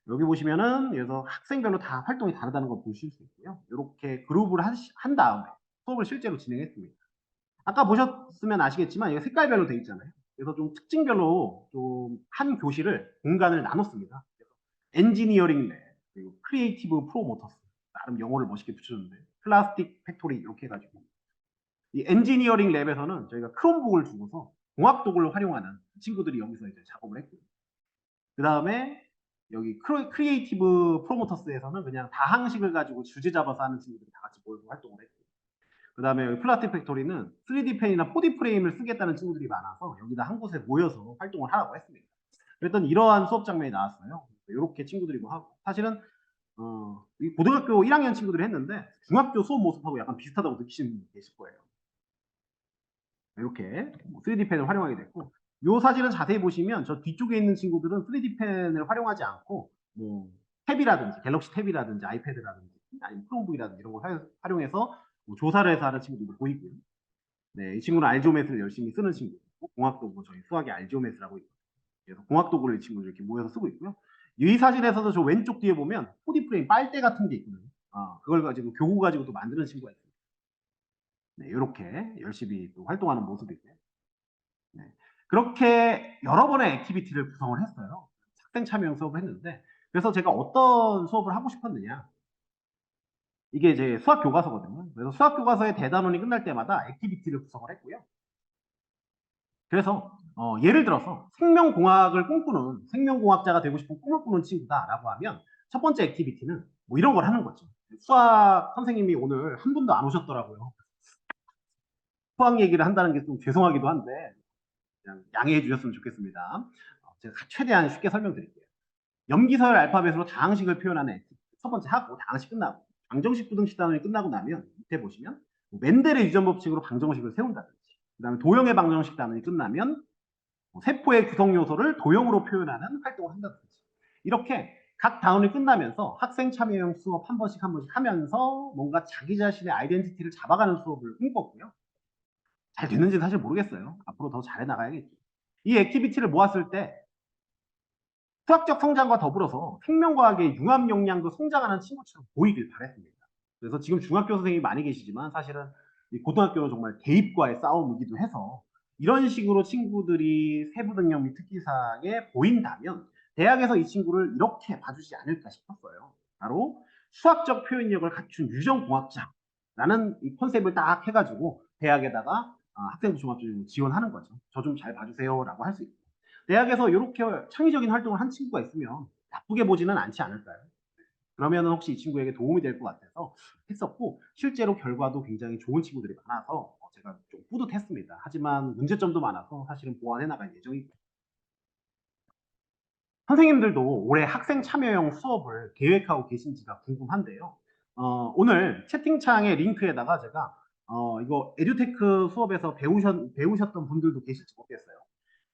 여기 보시면은 그래서 학생별로 다 활동이 다르다는 걸 보실 수 있고요. 이렇게 그룹을 한 다음에 수업을 실제로 진행했습니다. 아까 보셨으면 아시겠지만 이게 색깔별로 돼 있잖아요. 그래서 좀 특징별로 좀 한 교실을 공간을 나눴습니다. 엔지니어링 랩, 그리고 크리에이티브 프로모터스, 나름 영어를 멋있게 붙여줬는데 플라스틱 팩토리 이렇게 해가지고 이 엔지니어링 랩에서는 저희가 크롬북을 주고서 공학 도구를 활용하는 친구들이 여기서 이제 작업을 했고요. 그 다음에 여기 크리에이티브 프로모터스에서는 그냥 다항식을 가지고 주제 잡아서 하는 친구들이 다 같이 모여서 활동을 했고 그 다음에 플라스틱 팩토리는 3D 펜이나 4D 프레임을 쓰겠다는 친구들이 많아서 여기다 한 곳에 모여서 활동을 하라고 했습니다. 그랬더니 이러한 수업 장면이 나왔어요. 이렇게 친구들이 뭐 하고 사실은 고등학교 1학년 친구들이 했는데 중학교 수업 모습하고 약간 비슷하다고 느끼시는 분이 계실 거예요. 이렇게 3D 펜을 활용하게 됐고 이 사진은 자세히 보시면 저 뒤쪽에 있는 친구들은 3D 펜을 활용하지 않고 뭐 탭이라든지 갤럭시 탭이라든지 아이패드라든지 아니면 크롬북이라든지 이런 걸 활용해서 뭐 조사를 해서 하는 친구들도 보이고요. 네, 이 친구는 알지오메트를 열심히 쓰는 친구고 공학도구 저희 수학의 알지오메트라고 있고 그래서 공학도구를 이 친구들 이렇게 모여서 쓰고 있고요. 이 사진에서도 저 왼쪽 뒤에 보면 4D 프레임 빨대 같은 게 있거든요. 그걸 가지고 교구 가지고 또 만드는 친구가 있습니다. 네, 이렇게 열심히 또 활동하는 모습이고요. 네. 그렇게 여러 번의 액티비티를 구성을 했어요. 학생 참여형 수업을 했는데 그래서 제가 어떤 수업을 하고 싶었느냐 이게 이제 수학 교과서거든요. 그래서 수학 교과서의 대단원이 끝날 때마다 액티비티를 구성을 했고요. 그래서 예를 들어서 생명공학을 꿈꾸는 생명공학자가 되고 싶은 꿈을 꾸는 친구다라고 하면 첫 번째 액티비티는 뭐 이런 걸 하는 거죠. 수학 선생님이 오늘 한 분도 안 오셨더라고요. 수학 얘기를 한다는 게 좀 죄송하기도 한데 그냥 양해해 주셨으면 좋겠습니다. 제가 최대한 쉽게 설명드릴게요. 염기서열 알파벳으로 다항식을 표현하는 액티비티 첫 번째 하고 다항식 끝나고 방정식 부등식 단원이 끝나고 나면 밑에 보시면 맨델의 유전 법칙으로 방정식을 세운다든지 그다음에 도형의 방정식 단원이 끝나면 세포의 구성 요소를 도형으로 표현하는 활동을 한다든지 이렇게 각 단원이 끝나면서 학생 참여형 수업 한 번씩 하면서 뭔가 자기 자신의 아이덴티티를 잡아가는 수업을 꿈꿨고요. 잘 됐는지는 사실 모르겠어요. 앞으로 더 잘해 나가야겠죠. 이 액티비티를 모았을 때 수학적 성장과 더불어서 생명과학의 융합 역량도 성장하는 친구처럼 보이길 바랬습니다. 그래서 지금 중학교 선생님이 많이 계시지만 사실은 고등학교는 정말 대입과의 싸움이기도 해서 이런 식으로 친구들이 세부 능력 및 특기사항에 보인다면 대학에서 이 친구를 이렇게 봐주지 않을까 싶었어요. 바로 수학적 표현력을 갖춘 유전공학자라는 이 컨셉을 딱 해가지고 대학에다가 학생부 종합전형 지원하는 거죠. 저 좀 잘 봐주세요라고 할 수 있고 대학에서 이렇게 창의적인 활동을 한 친구가 있으면 나쁘게 보지는 않지 않을까요? 그러면 혹시 이 친구에게 도움이 될 것 같아서 했었고 실제로 결과도 굉장히 좋은 친구들이 많아서 제가 좀 뿌듯했습니다. 하지만 문제점도 많아서 사실은 보완해 나갈 예정이고 선생님들도 올해 학생 참여형 수업을 계획하고 계신지가 궁금한데요. 오늘 채팅창의 링크에다가 제가 이거 에듀테크 수업에서 배우셨던 분들도 계실지 모르겠어요.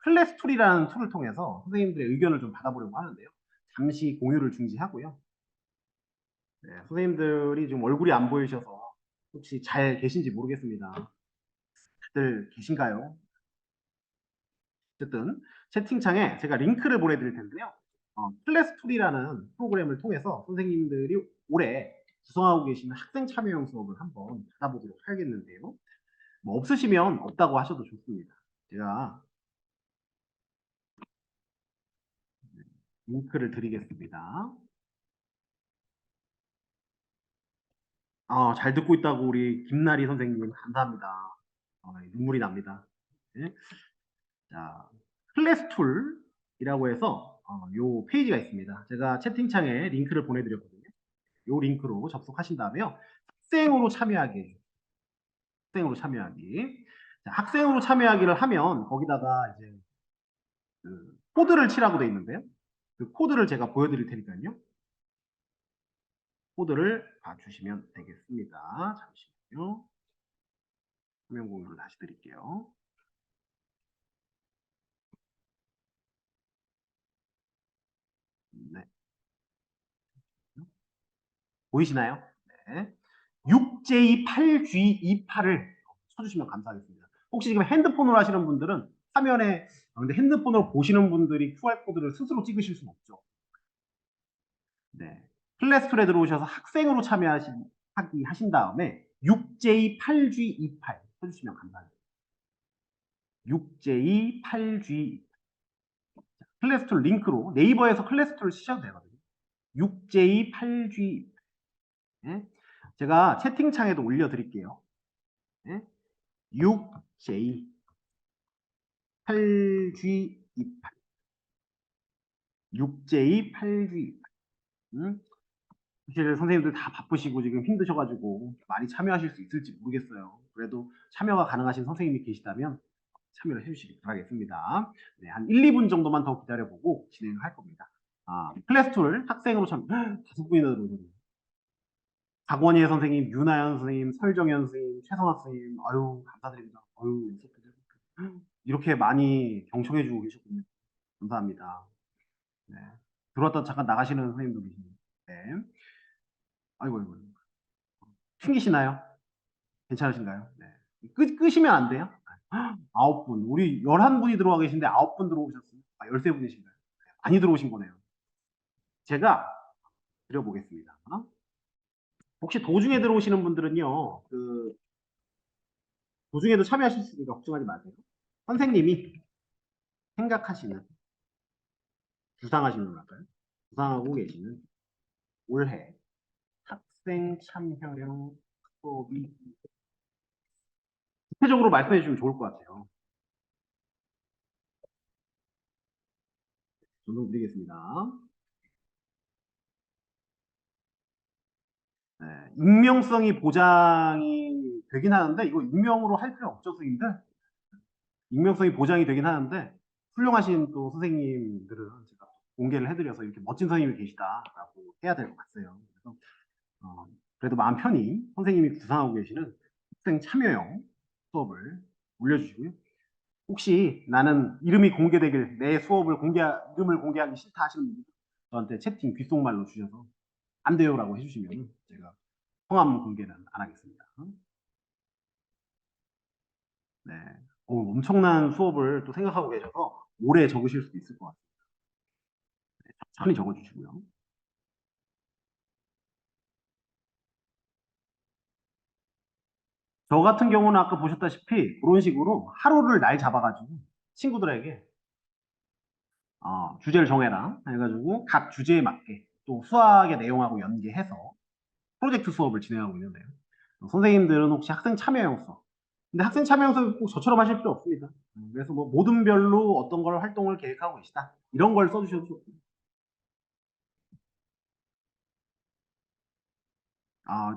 클래스 툴이라는 툴을 통해서 선생님들의 의견을 좀 받아보려고 하는데요. 잠시 공유를 중지하고요. 네, 선생님들이 좀 얼굴이 안 보이셔서 혹시 잘 계신지 모르겠습니다. 다들 계신가요? 어쨌든 채팅창에 제가 링크를 보내드릴 텐데요. 클래스 툴이라는 프로그램을 통해서 선생님들이 올해 구성하고 계시는 학생 참여형 수업을 한번 받아보도록 하겠는데요. 뭐 없으시면 없다고 하셔도 좋습니다. 제가 링크를 드리겠습니다. 잘 듣고 있다고 우리 김나리 선생님 감사합니다. 눈물이 납니다. 네. 자, 클래스 툴이라고 해서 요 페이지가 있습니다. 제가 채팅창에 링크를 보내드렸거든요. 요 링크로 접속하신 다음에요. 학생으로 참여하기. 학생으로 참여하기. 자, 학생으로 참여하기를 하면 거기다가 이제 그 코드를 치라고 돼 있는데요. 그 코드를 제가 보여드릴 테니까요. 코드를 봐주시면 되겠습니다. 잠시만요. 화면 공유를 다시 드릴게요. 네. 보이시나요? 네. 6J8G28을 쳐주시면 감사하겠습니다. 혹시 지금 핸드폰으로 하시는 분들은 화면에 근데 핸드폰으로 보시는 분들이 QR코드를 스스로 찍으실 수는 없죠. 네. 플레스토에 들어오셔서 학생으로 하신 다음에 6J8G28 쳐주시면 감사합니다. 6J8G 클래스톨 링크로 네이버에서 클래스톨을 치셔도 되거든요. 6J8G 네? 제가 채팅창에도 올려드릴게요. 네? 6J8G28 6J8G 사실 선생님들 다 바쁘시고 지금 힘드셔가지고 많이 참여하실 수 있을지 모르겠어요. 그래도 참여가 가능하신 선생님이 계시다면 참여를 해주시기 바라겠습니다. 네, 한 1, 2분 정도만 더 기다려보고 진행할 겁니다. 클래스툴 학생으로 참 5분이나 들어오셨네요. 박원희 선생님, 윤하연 선생님, 설정현 선생님, 최성학 선생님, 아유 감사드립니다. 아유 이렇게 많이 경청해주고 계셨군요. 감사합니다. 네. 들어왔다 잠깐 나가시는 선생님도 계시네요. 네. 아이고, 아이고. 튕기시나요? 괜찮으신가요? 네. 끄시면 안 돼요? 9분. 우리 11분이 들어와 계신데 9분 들어오셨어요. 13분이신가요? 많이 들어오신 거네요. 제가 드려보겠습니다. 혹시 도중에 들어오시는 분들은요, 도중에도 참여하실 수 있으니까 걱정하지 마세요. 선생님이 생각하시는, 구상하시는 거랄까요? 구상하고 계시는 올해 학생 참여형 수업이 구체적으로 말씀해 주시면 좋을 것 같아요. 전송 드리겠습니다. 네, 익명성이 보장이 되긴 하는데 이거 익명으로 할 필요 없죠, 선생님들. 익명성이 보장이 되긴 하는데 훌륭하신 또 선생님들은 제가 공개를 해드려서 이렇게 멋진 선생님이 계시다라고 해야 될 것 같아요. 그래서 그래도 마음 편히 선생님이 구상하고 계시는 학생 참여형 수업을 올려주시고요. 혹시 나는 이름이 공개되길 내 수업을 이름을 공개하기 싫다 하시는 분들 저한테 채팅 귓속말로 주셔서 안 돼요라고 해주시면 제가 성함 공개는 안 하겠습니다. 네. 엄청난 수업을 또 생각하고 계셔서 오래 적으실 수도 있을 것 같아요. 네, 천천히 적어주시고요. 저 같은 경우는 아까 보셨다시피 그런 식으로 하루를 날 잡아가지고 친구들에게 주제를 정해라 해가지고 각 주제에 맞게 또 수학의 내용하고 연계해서 프로젝트 수업을 진행하고 있는데요. 선생님들은 혹시 학생 참여형 수업 근데 학생 참여형 수업 꼭 저처럼 하실 필요 없습니다. 그래서 뭐 모든 별로 어떤 걸 활동을 계획하고 계시다 이런 걸 써주셔도 좋습니다.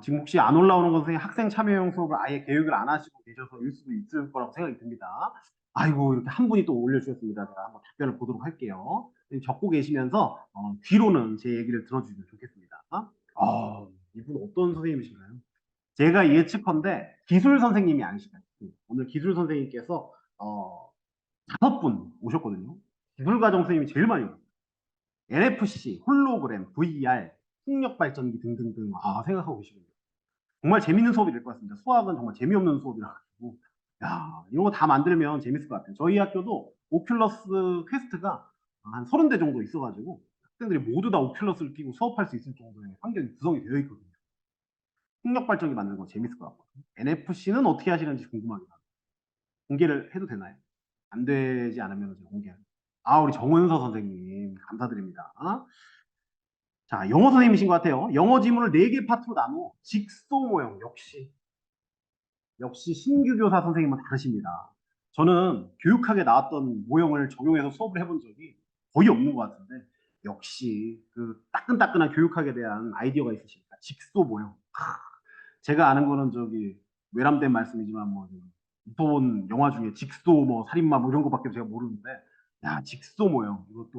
지금 혹시 안 올라오는 것은 학생 참여형 수업을 아예 계획을 안 하시고 계셔서일 수도 있을 거라고 생각이 듭니다. 아이고, 이렇게 한 분이 또 올려주셨습니다. 제가 한번 답변을 보도록 할게요. 적고 계시면서 귀로는 제 얘기를 들어주시면 좋겠습니다. 이분 어떤 선생님이신가요? 제가 예측컨대 기술 선생님이 아니실까요? 오늘 기술 선생님께서 5분 오셨거든요. 기술과정 선생님이 제일 많이 오셨어요. NFC, 홀로그램, VR, 풍력 발전기 등등등 생각하고 계시군요. 정말 재밌는 수업이 될 것 같습니다. 수학은 정말 재미없는 수업이라 가지고 야 이런 거 다 만들면 재밌을 것 같아요. 저희 학교도 오큘러스 퀘스트가 한 30대 정도 있어가지고 학생들이 모두 다 오큘러스를 끼고 수업할 수 있을 정도의 환경이 구성이 되어 있거든요. 풍력 발전기 만드는 거 재밌을 것 같거든요. NFC는 어떻게 하시는지 궁금하긴 합니다. 공개를 해도 되나요? 안 되지 않으면 제가 공개할. 우리 정은서 선생님 감사드립니다. 자, 영어 선생님이신 것 같아요. 영어 지문을 4개 파트로 나누어 직소 모형. 역시 신규 교사 선생님은 다르십니다. 저는 교육학에 나왔던 모형을 적용해서 수업을 해본 적이 거의 없는 것 같은데 역시 그 따끈따끈한 교육학에 대한 아이디어가 있으십니다. 직소 모형. 제가 아는 거는 저기 외람된 말씀이지만 뭐 무서운 영화 중에 직소 뭐 살인마 뭐 이런 거밖에 제가 모르는데 야 직소 모형 이것도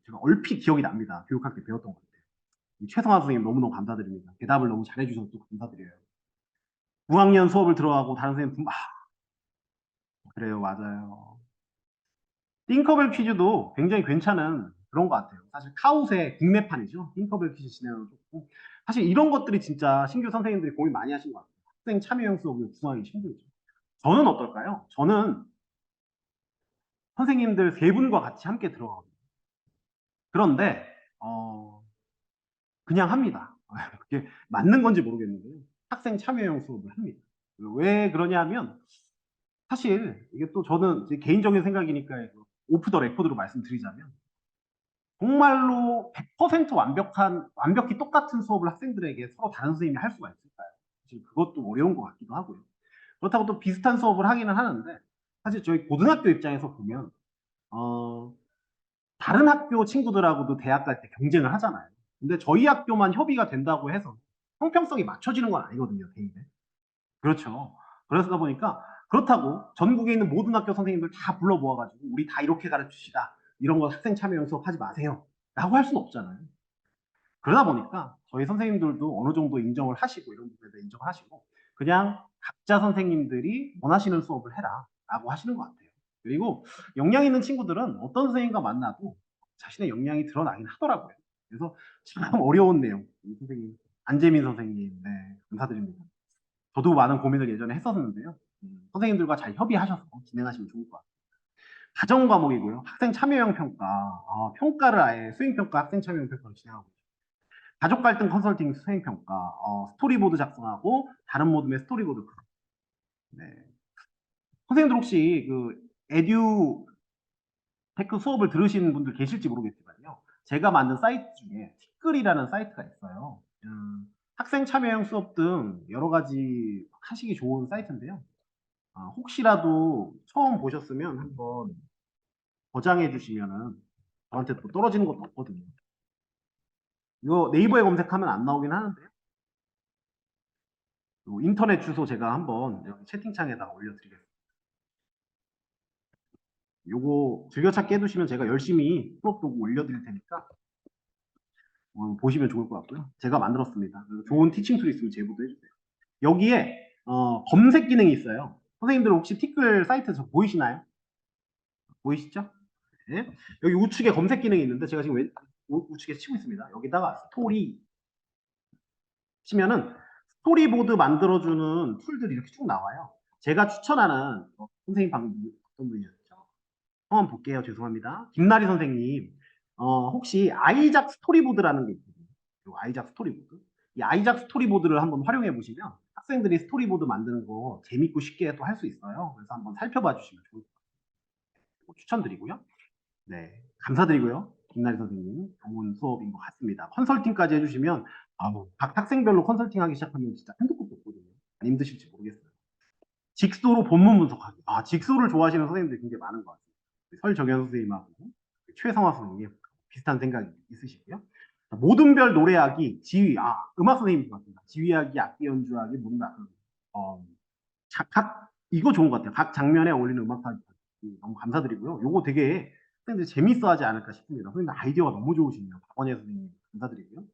제가 얼핏 기억이 납니다. 교육학 때 배웠던 것 같아요. 최성화 선생님 너무너무 감사드립니다. 대답을 너무 잘해주셔서 또 감사드려요. 9학년 수업을 들어가고 다른 선생님 그래요 맞아요. 띵커벨 퀴즈도 굉장히 괜찮은 그런 것 같아요. 사실 카웃의 국내판이죠. 띵커벨 퀴즈 진행을 줬고 사실 이런 것들이 진짜 신규 선생님들이 고민 많이 하신 것 같아요. 학생 참여형 수업을 구성하기 힘들죠. 저는 어떨까요? 저는 선생님들 3분과 같이 함께 들어가거든요. 그런데 그냥 합니다. 그게 맞는 건지 모르겠는데요. 학생 참여형 수업을 합니다. 왜 그러냐면 사실 이게 또 저는 제 개인적인 생각이니까 오프 더 레코드로 말씀드리자면 정말로 100% 완벽히 똑같은 수업을 학생들에게 서로 다른 선생님이 할 수가 있을까요? 사실 그것도 어려운 것 같기도 하고요. 그렇다고 또 비슷한 수업을 하기는 하는데 사실 저희 고등학교 입장에서 보면 어, 다른 학교 친구들하고도 대학 갈 때 경쟁을 하잖아요. 근데 저희 학교만 협의가 된다고 해서 형평성이 맞춰지는 건 아니거든요, 개인에. 그렇죠. 그러다 보니까 그렇다고 전국에 있는 모든 학교 선생님들 다 불러 모아가지고 우리 다 이렇게 가르칩시다. 이런 거 학생 참여 연습 하지 마세요. 라고 할 수는 없잖아요. 그러다 보니까 저희 선생님들도 어느 정도 인정을 하시고 이런 부분에 대해 인정을 하시고 그냥 각자 선생님들이 원하시는 수업을 해라 라고 하시는 것 같아요. 그리고 역량 있는 친구들은 어떤 선생님과 만나도 자신의 역량이 드러나긴 하더라고요. 그래서 참 어려운 내용. 선생님 안재민 선생님 네, 감사드립니다. 저도 많은 고민을 예전에 했었는데요. 선생님들과 잘 협의하셔서 진행하시면 좋을 것 같아요. 가정 과목이고요. 학생 참여형 평가. 평가를 아예 수행평가, 학생 참여형 평가로 진행하고 있어요. 가족 갈등 컨설팅 수행평가. 스토리보드 작성하고 다른 모둠의 스토리보드. 네. 선생님들 혹시 그 에듀 테크 수업을 들으시는 분들 계실지 모르겠지만요. 제가 만든 사이트 중에 티끌이라는 사이트가 있어요. 학생 참여형 수업 등 여러 가지 하시기 좋은 사이트인데요. 혹시라도 처음 보셨으면 한번 저장해 주시면은 저한테 또 떨어지는 것도 없거든요. 이거 네이버에 검색하면 안 나오긴 하는데요. 인터넷 주소 제가 한번 여기 채팅창에다가 올려드리겠습니다. 요거 즐겨찾기 해두시면 제가 열심히 수업 도구 올려드릴 테니까 보시면 좋을 것 같고요. 제가 만들었습니다. 좋은 티칭 툴 있으면 제보도 해주세요. 여기에 검색 기능이 있어요. 선생님들 혹시 티끌 사이트 저 보이시나요? 보이시죠? 네. 여기 우측에 검색 기능이 있는데 제가 지금 우측에 치고 있습니다. 여기다가 스토리 치면은 스토리보드 만들어주는 툴들이 이렇게 쭉 나와요. 제가 추천하는 선생님 방금 어떤 분이셨죠? 한번 볼게요. 죄송합니다. 김나리 선생님 혹시 아이작 스토리보드라는 게 있거든요. 아이작 스토리보드. 이 아이작 스토리보드를 한번 활용해 보시면 학생들이 스토리보드 만드는 거 재밌고 쉽게 또 할 수 있어요. 그래서 한번 살펴봐 주시면 좋을 것 같아요. 추천드리고요. 네, 감사드리고요. 김나리 선생님, 좋은 수업인 것 같습니다. 컨설팅까지 해주시면, 각 학생별로 컨설팅 하기 시작하면 진짜 한도 끝도 없거든요. 안 힘드실지 모르겠어요. 직소로 본문 분석하기. 직소를 좋아하시는 선생님들이 굉장히 많은 것 같아요. 설정현 선생님하고 최성화 선생님 비슷한 생각이 있으시고요. 모든 별 노래하기, 지휘, 음악 선생님 같습니다. 지휘하기, 악기 연주하기, 문학, 이거 좋은 것 같아요. 각 장면에 어울리는 음악하기 너무 감사드리고요. 요거 되게 선생님들이 재밌어 하지 않을까 싶습니다. 선생님 아이디어가 너무 좋으시네요. 박원혜 선생님 감사드리고요.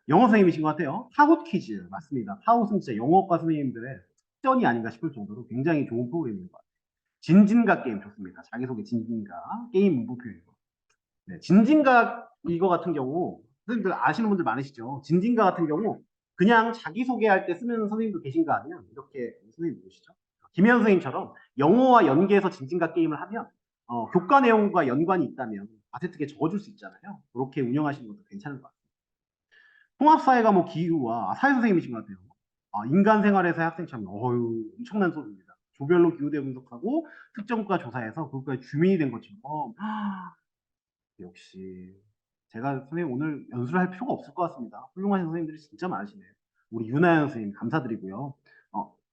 영어 선생님이신 것 같아요. 파웃 퀴즈 맞습니다. 파웃은 진짜 영어과 선생님들의 특전이 아닌가 싶을 정도로 굉장히 좋은 프로그램인 것 같아요. 진진각 게임 좋습니다. 자기소개 진진각 게임 문구 표현. 네, 진진각 이거 같은 경우 선생님들 아시는 분들 많으시죠? 진진각 같은 경우 그냥 자기소개할 때 쓰는 선생님도 계신가 하면 이렇게 선생님 누구시죠? 김현 선생님처럼 영어와 연계해서 진진각 게임을 하면 교과 내용과 연관이 있다면 아세트게 적어줄 수 있잖아요. 그렇게 운영하시는 것도 괜찮은 것 같아요. 통합사회가 뭐 기후와 사회 선생님이신 것 같아요. 인간 생활에서의 학생 참여. 어유 엄청난 소리입니다. 조별로 기후대 분석하고 특정과 조사해서 그것까지 주민이 된 것처럼 역시 제가 선생님 오늘 연수를 할 필요가 없을 것 같습니다. 훌륭하신 선생님들이 진짜 많으시네요. 우리 윤하연 선생님 감사드리고요.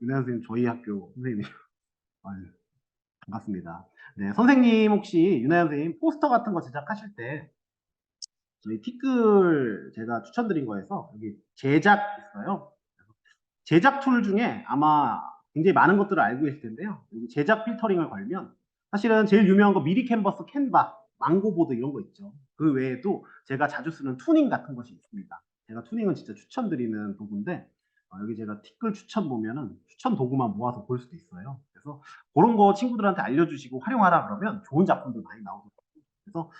윤하연 선생님 저희 학교 선생님이죠. 아유, 반갑습니다. 네, 선생님 혹시 윤하연 선생님 포스터 같은 거 제작하실 때 저희 티끌 제가 추천드린 거에서 여기 제작 있어요. 제작 툴 중에 아마 굉장히 많은 것들을 알고 계실 텐데요. 여기 제작 필터링을 걸면 사실은 제일 유명한 거 미리 캔버스, 캔바, 망고보드 이런 거 있죠. 그 외에도 제가 자주 쓰는 투닝 같은 것이 있습니다. 제가 투닝은 진짜 추천드리는 도구인데 여기 제가 티끌 추천 보면은 추천 도구만 모아서 볼 수도 있어요. 그래서 그런 거 친구들한테 알려주시고 활용하라 그러면 좋은 작품들 많이 나오거든요. 그래서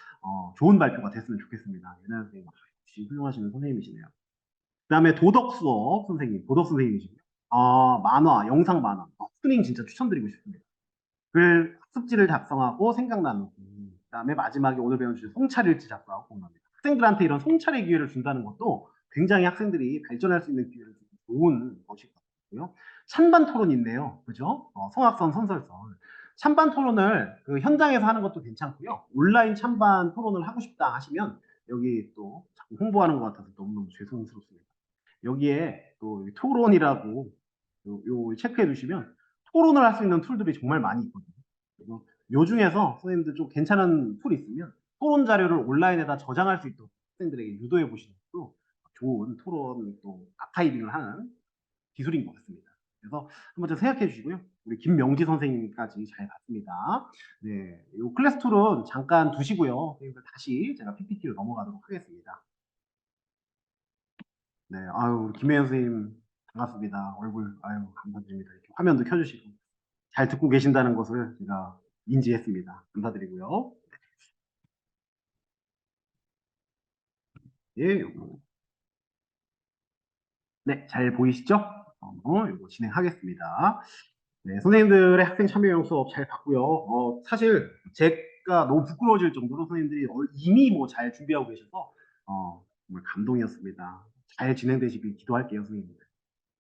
좋은 발표가 됐으면 좋겠습니다. 윤아 선생님 역시 훌륭하시는 선생님이시네요. 그다음에 도덕 수업 선생님, 도덕 선생님이시고요. 만화, 영상 만화, 스닝 진짜 추천드리고 싶습니다. 글 학습지를 작성하고 생각 나누고, 그다음에 마지막에 오늘 배운 주제 송찰일지 작성하고 공부합니다. 학생들한테 이런 송찰의 기회를 준다는 것도 굉장히 학생들이 발전할 수 있는 기회를 주는 좋은 것일 것 같고요. 찬반 토론 있네요, 그죠? 성악선, 선설선. 찬반 토론을 그 현장에서 하는 것도 괜찮고요. 온라인 찬반 토론을 하고 싶다 하시면 여기 또 자꾸 홍보하는 것 같아서 너무너무 죄송스럽습니다. 여기에 또 토론이라고 요 체크해 주시면 토론을 할 수 있는 툴들이 정말 많이 있거든요. 그래서 요 중에서 선생님들 좀 괜찮은 툴 있으면 토론 자료를 온라인에다 저장할 수 있도록 학생들에게 유도해 보시는 것도 좋은 토론 또 아카이빙을 하는 기술인 것 같습니다. 그래서 한번 좀 생각해 주시고요. 우리 김명지 선생님까지 잘 봤습니다. 네, 요 클래스 툴은 잠깐 두시고요. 선생님들 다시 제가 PPT로 넘어가도록 하겠습니다. 네, 아유, 김혜연 선생님, 반갑습니다. 얼굴, 아유, 감사드립니다. 이렇게 화면도 켜주시고, 잘 듣고 계신다는 것을 제가 인지했습니다. 감사드리고요. 예, 요거. 네, 잘 보이시죠? 요거 진행하겠습니다. 네, 선생님들의 학생 참여형 수업 잘 봤고요. 사실 제가 너무 부끄러워질 정도로 선생님들이 이미 뭐 잘 준비하고 계셔서, 정말 감동이었습니다. 잘 진행되시길 기도할게요, 선생님들.